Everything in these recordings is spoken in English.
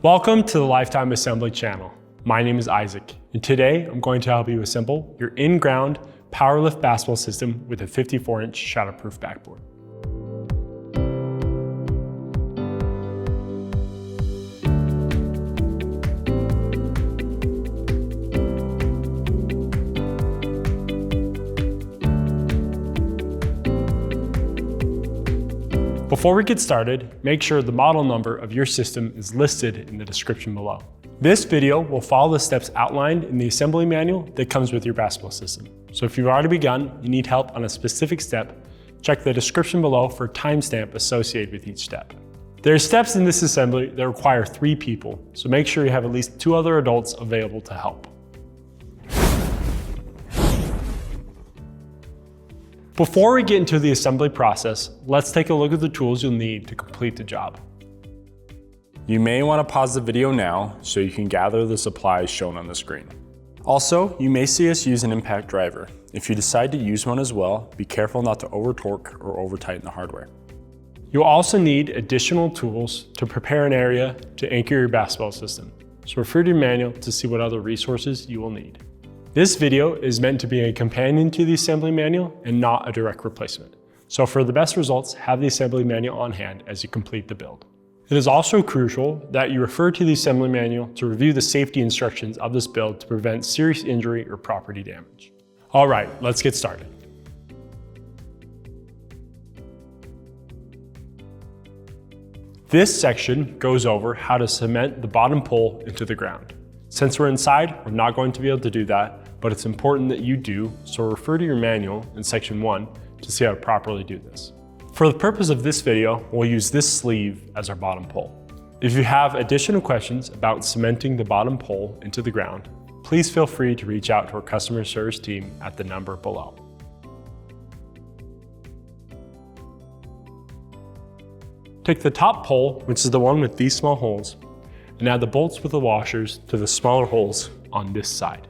Welcome to the Lifetime Assembly channel. My name is Isaac, and today I'm going to help you assemble your in-ground PowerLift basketball system with a 54-inch shatterproof backboard. Before we get started, make sure the model number of your system is listed in the description below. This video will follow the steps outlined in the assembly manual that comes with your basketball system. So if you've already begun, you need help on a specific step, check the description below for a timestamp associated with each step. There are steps in this assembly that require 3 people, so make sure you have at least 2 other adults available to help. Before we get into the assembly process, let's take a look at the tools you'll need to complete the job. You may want to pause the video now so you can gather the supplies shown on the screen. Also, you may see us use an impact driver. If you decide to use one as well, be careful not to over-torque or over-tighten the hardware. You'll also need additional tools to prepare an area to anchor your basketball system, so refer to your manual to see what other resources you will need. This video is meant to be a companion to the assembly manual and not a direct replacement. So for the best results, have the assembly manual on hand as you complete the build. It is also crucial that you refer to the assembly manual to review the safety instructions of this build to prevent serious injury or property damage. All right, let's get started. This section goes over how to cement the bottom pole into the ground. Since we're inside, we're not going to be able to do that, but it's important that you do, so refer to your manual in section 1 to see how to properly do this. For the purpose of this video, we'll use this sleeve as our bottom pole. If you have additional questions about cementing the bottom pole into the ground, please feel free to reach out to our customer service team at the number below. Take the top pole, which is the one with these small holes, and add the bolts with the washers to the smaller holes on this side.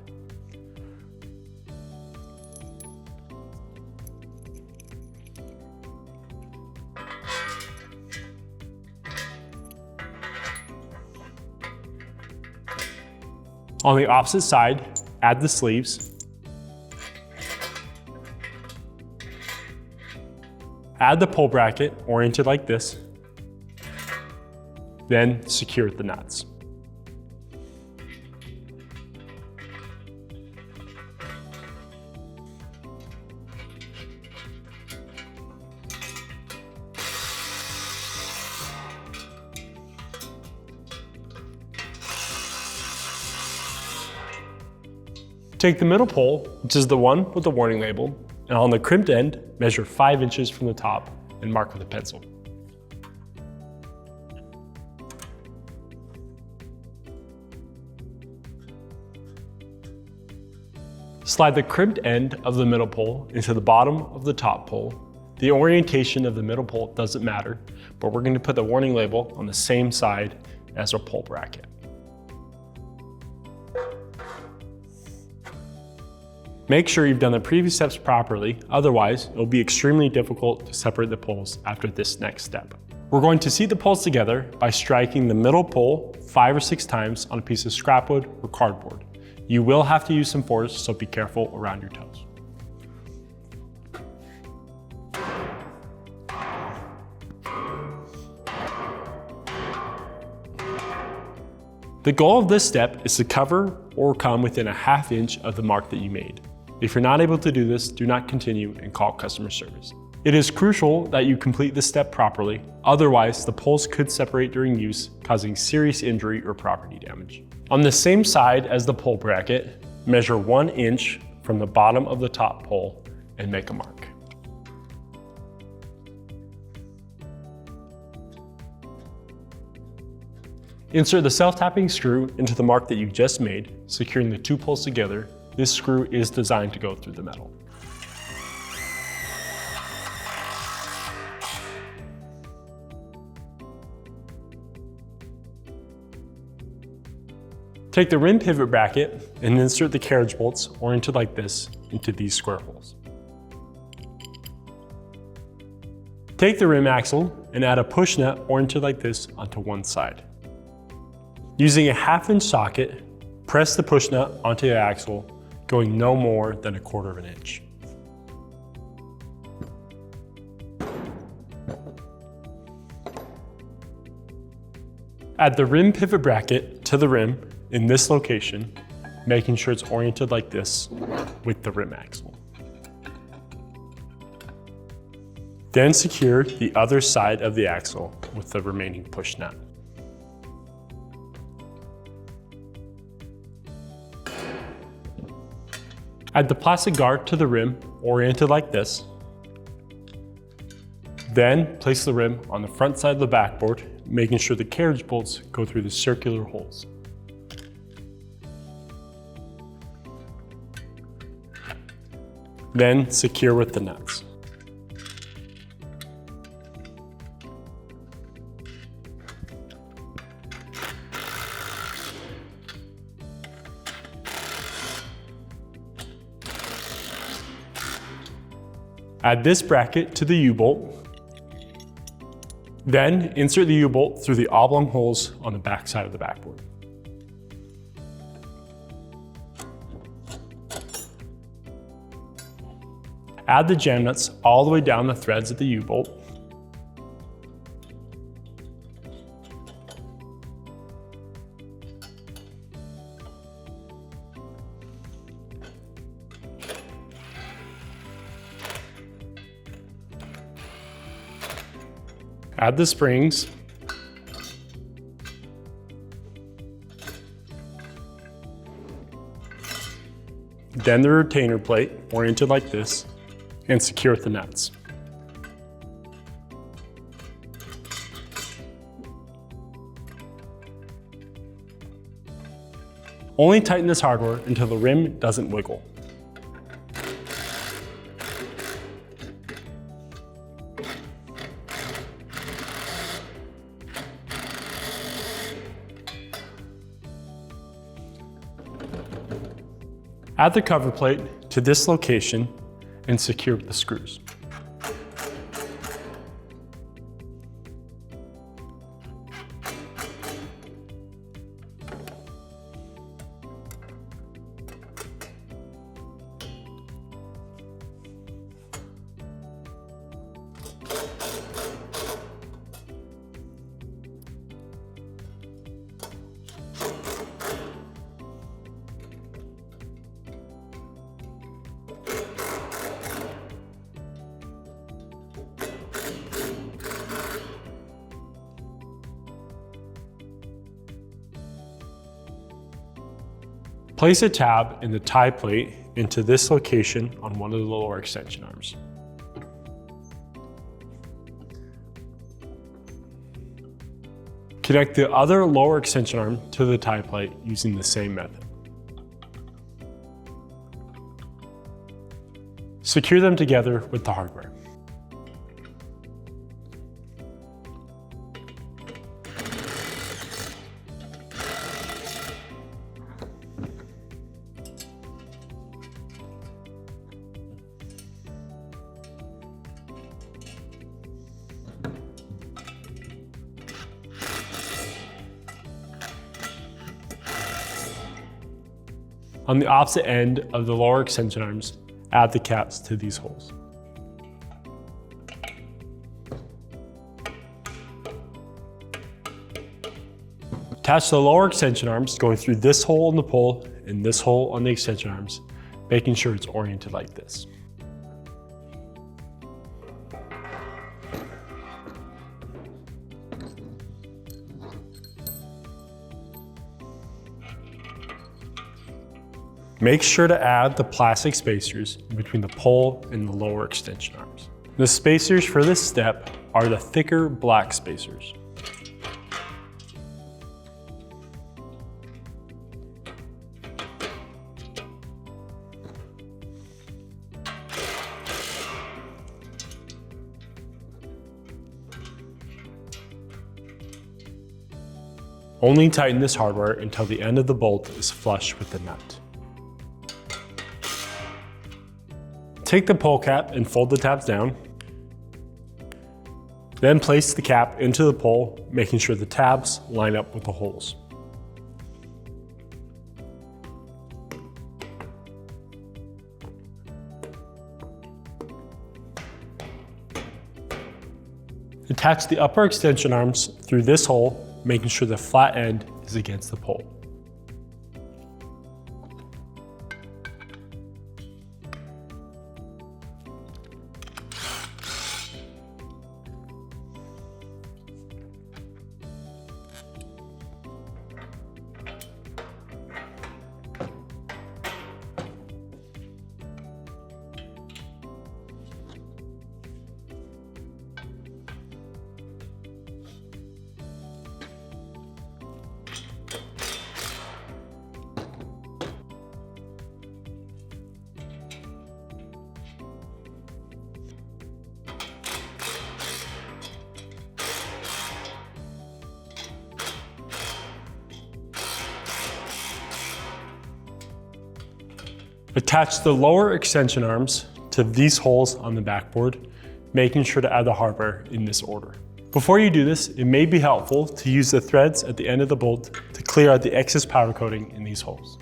On the opposite side, add the sleeves. Add the pole bracket oriented like this. Then secure the nuts. Take the middle pole, which is the one with the warning label, and on the crimped end, measure 5 inches from the top and mark with a pencil. Slide the crimped end of the middle pole into the bottom of the top pole. The orientation of the middle pole doesn't matter, but we're going to put the warning label on the same side as our pole bracket. Make sure you've done the previous steps properly, otherwise it'll be extremely difficult to separate the poles after this next step. We're going to seat the poles together by striking the middle pole 5 or 6 times on a piece of scrap wood or cardboard. You will have to use some force, so be careful around your toes. The goal of this step is to cover or come within a ½ inch of the mark that you made. If you're not able to do this, do not continue and call customer service. It is crucial that you complete this step properly, otherwise the poles could separate during use, causing serious injury or property damage. On the same side as the pole bracket, measure 1 inch from the bottom of the top pole and make a mark. Insert the self-tapping screw into the mark that you just made, securing the 2 poles together. This screw is designed to go through the metal. Take the rim pivot bracket and insert the carriage bolts, oriented like this, into these square holes. Take the rim axle and add a push nut oriented like this onto one side. Using a 1/2-inch socket, press the push nut onto the axle, going no more than 1/4 inch. Add the rim pivot bracket to the rim in this location, making sure it's oriented like this with the rim axle. Then secure the other side of the axle with the remaining push nut. Add the plastic guard to the rim, oriented like this. Then place the rim on the front side of the backboard, making sure the carriage bolts go through the circular holes. Then secure with the nuts. Add this bracket to the U-bolt. Then insert the U-bolt through the oblong holes on the back side of the backboard. Add the jam nuts all the way down the threads of the U-bolt. Add the springs. Then the retainer plate, oriented like this, and secure with the nuts. Only tighten this hardware until the rim doesn't wiggle. Add the cover plate to this location and secure with the screws. Place a tab in the tie plate into this location on one of the lower extension arms. Connect the other lower extension arm to the tie plate using the same method. Secure them together with the hardware. On the opposite end of the lower extension arms, add the caps to these holes. Attach the lower extension arms going through this hole in the pole and this hole on the extension arms, making sure it's oriented like this. Make sure to add the plastic spacers between the pole and the lower extension arms. The spacers for this step are the thicker black spacers. Only tighten this hardware until the end of the bolt is flush with the nut. Take the pole cap and fold the tabs down. Then place the cap into the pole, making sure the tabs line up with the holes. Attach the upper extension arms through this hole, making sure the flat end is against the pole. Attach the lower extension arms to these holes on the backboard, making sure to add the hardware in this order. Before you do this, it may be helpful to use the threads at the end of the bolt to clear out the excess powder coating in these holes.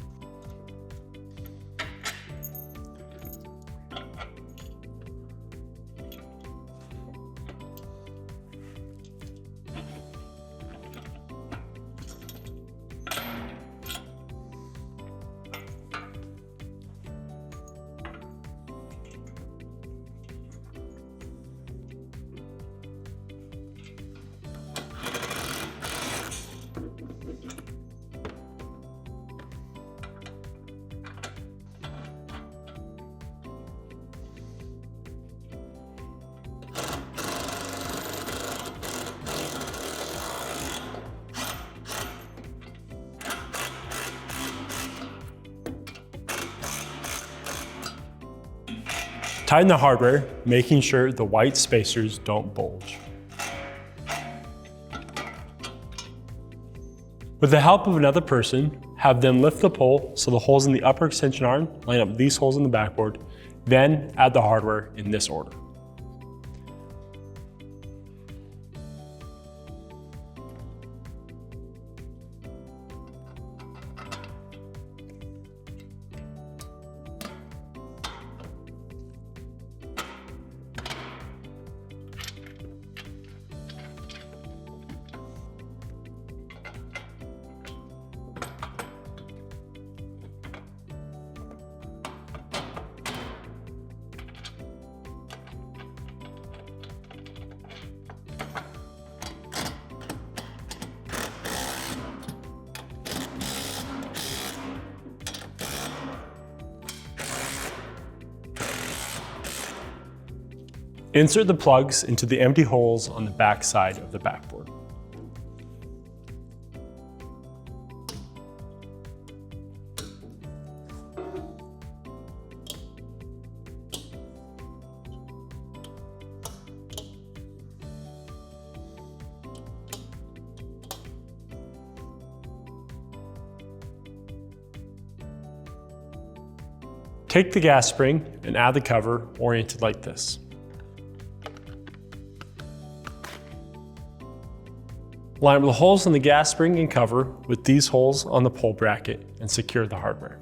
Tighten the hardware, making sure the white spacers don't bulge. With the help of another person, have them lift the pole so the holes in the upper extension arm line up with these holes in the backboard, then add the hardware in this order. Insert the plugs into the empty holes on the back side of the backboard. Take the gas spring and add the cover oriented like this. Line up the holes in the gas spring and cover with these holes on the pole bracket and secure the hardware.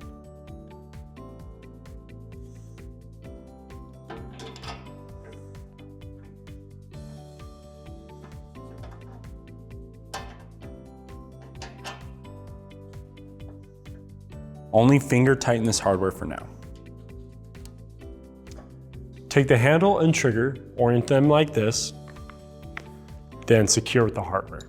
Only finger tighten this hardware for now. Take the handle and trigger, orient them like this, then secure with the hardware.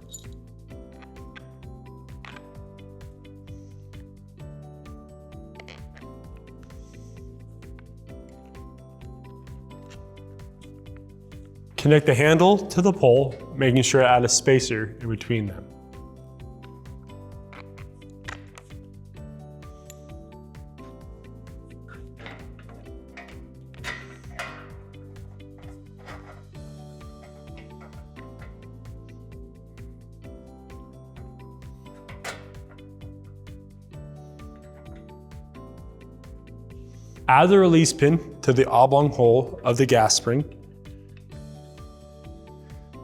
Connect the handle to the pole, making sure to add a spacer in between them. Add the release pin to the oblong hole of the gas spring.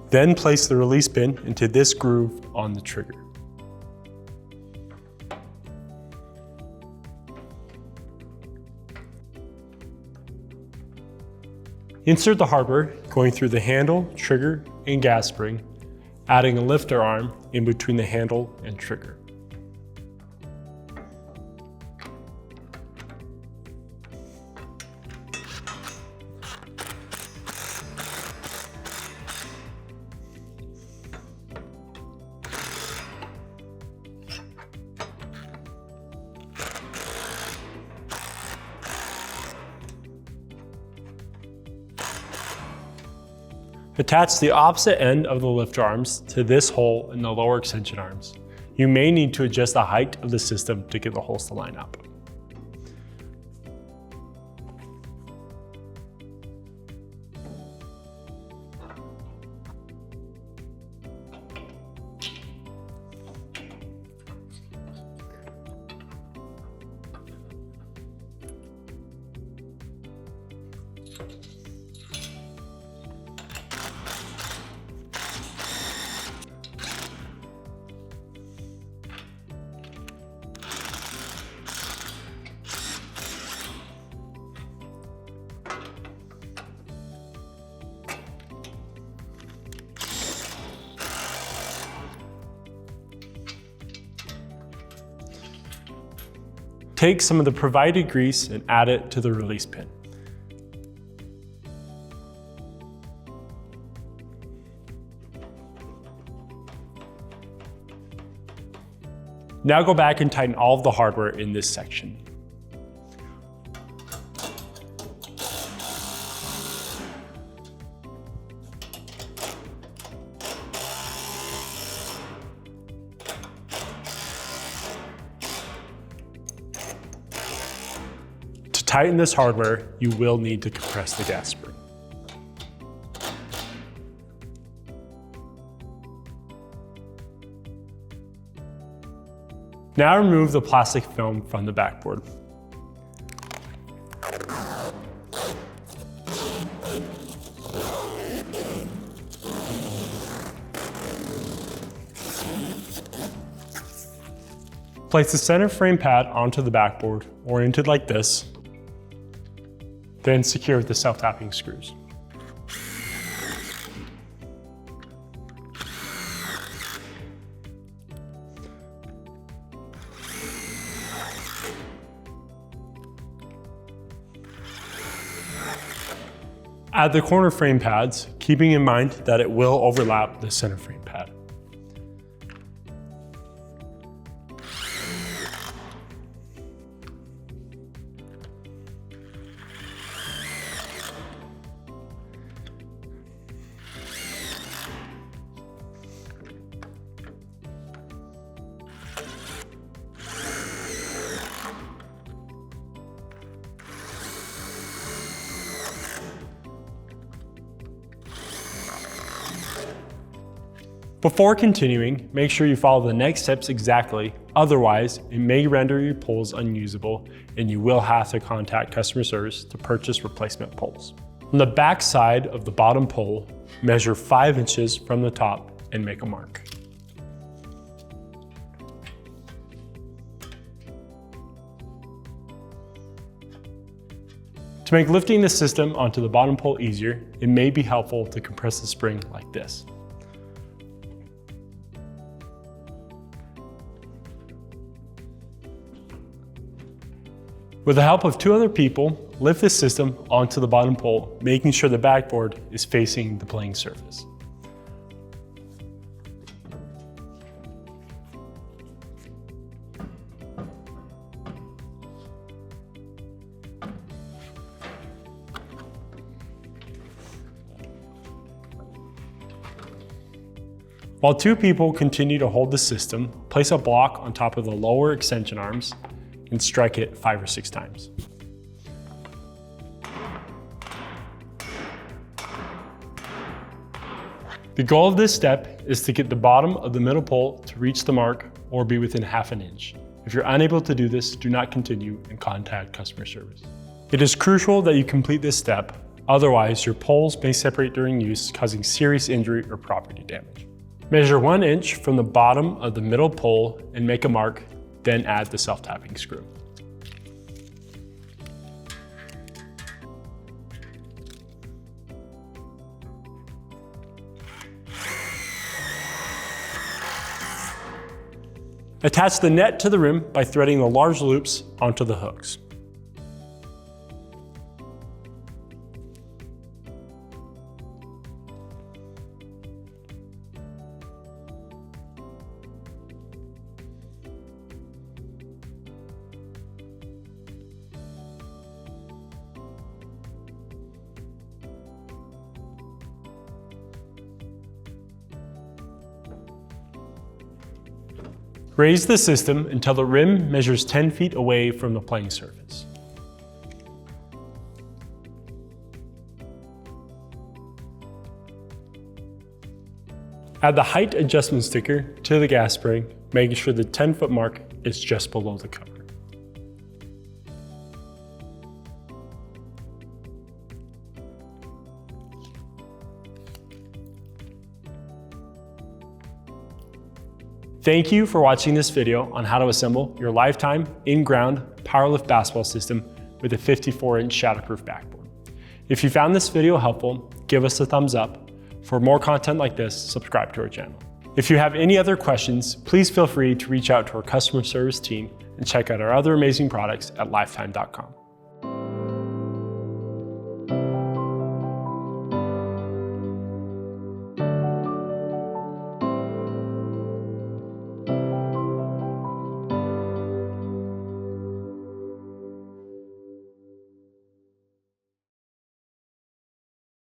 Then place the release pin into this groove on the trigger. Insert the hardware going through the handle, trigger, and gas spring, adding a lifter arm in between the handle and trigger. Attach the opposite end of the lift arms to this hole in the lower extension arms. You may need to adjust the height of the system to get the holes to line up. Take some of the provided grease and add it to the release pin. Now go back and tighten all of the hardware in this section. To tighten this hardware, you will need to compress the gas spring. Now remove the plastic film from the backboard. Place the center frame pad onto the backboard, oriented like this, then secure with the self-tapping screws. Add the corner frame pads, keeping in mind that it will overlap the center frame pad. Before continuing, make sure you follow the next steps exactly, otherwise it may render your poles unusable and you will have to contact customer service to purchase replacement poles. On the back side of the bottom pole, measure 5 inches from the top and make a mark. To make lifting the system onto the bottom pole easier, it may be helpful to compress the spring like this. With the help of 2 other people, lift the system onto the bottom pole, making sure the backboard is facing the playing surface. While 2 people continue to hold the system, place a block on top of the lower extension arms and strike it 5 or 6 times. The goal of this step is to get the bottom of the middle pole to reach the mark or be within ½ an inch. If you're unable to do this, do not continue and contact customer service. It is crucial that you complete this step, otherwise your poles may separate during use, causing serious injury or property damage. Measure 1 inch from the bottom of the middle pole and make a mark, then add the self-tapping screw. Attach the net to the rim by threading the large loops onto the hooks. Raise the system until the rim measures 10 feet away from the playing surface. Add the height adjustment sticker to the gas spring, making sure the 10-foot mark is just below the cover. Thank you for watching this video on how to assemble your lifetime in-ground PowerLift basketball system with a 54-inch shatterproof backboard. If you found this video helpful, give us a thumbs up. For more content like this, subscribe to our channel. If you have any other questions, please feel free to reach out to our customer service team and check out our other amazing products at lifetime.com.